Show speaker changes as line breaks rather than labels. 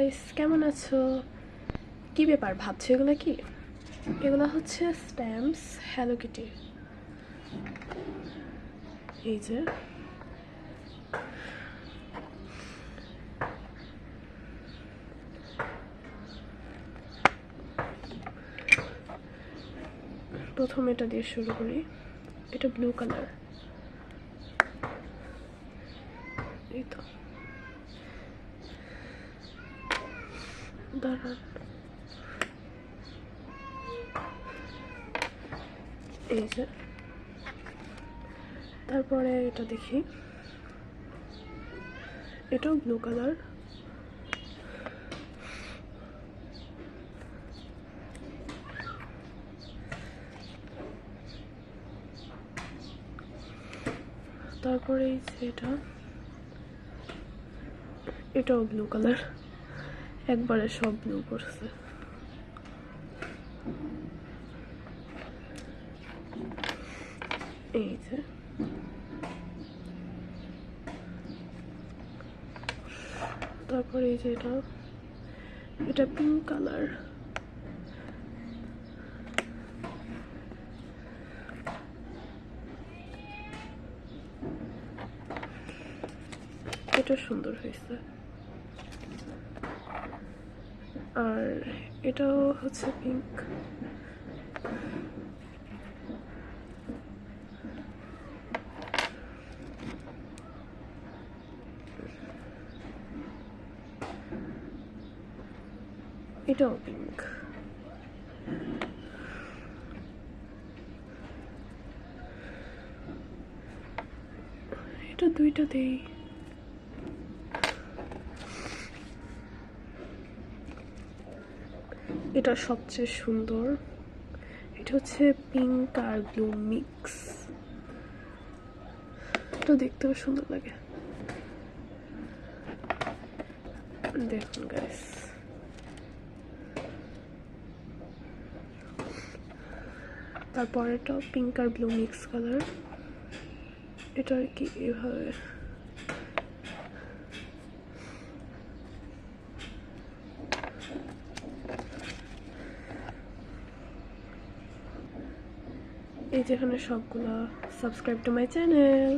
Guys, কেমন আছো? কি ব্যাপার ভাবছো? এগুলো কি? এগুলো হচ্ছে স্ট্যাম্পস হ্যালো কিটি। এই যে প্রথম এটা দিয়ে শুরু করি। এটা ব্লু কালার। এই তো দাঁড়ান, এই যে তারপরে এটা দেখি, এটাও ব্লু কালার। তারপরে এই যে এটাও ব্লু কালার। একবারে সব ব্লু করছে। এই যে তারপরে এই যে এটা পিঙ্ক কালার। এটা সুন্দর হয়েছে। আর এটাও হচ্ছে পিঙ্ক। এটাও পিঙ্ক। এটা দুইটা দেই। এটা সবচেয়ে সুন্দর। এটা হচ্ছে পিঙ্ক আর ব্লু মিক্স। এটা দেখতেও সুন্দর লাগে। দেখুন গাইস, তারপরেটাও পিঙ্ক আর ব্লু মিক্স কালার। এটা আর কি এভাবে এই যেখানে সবগুলা সাবস্ক্রাইব টু মাই চ্যানেল।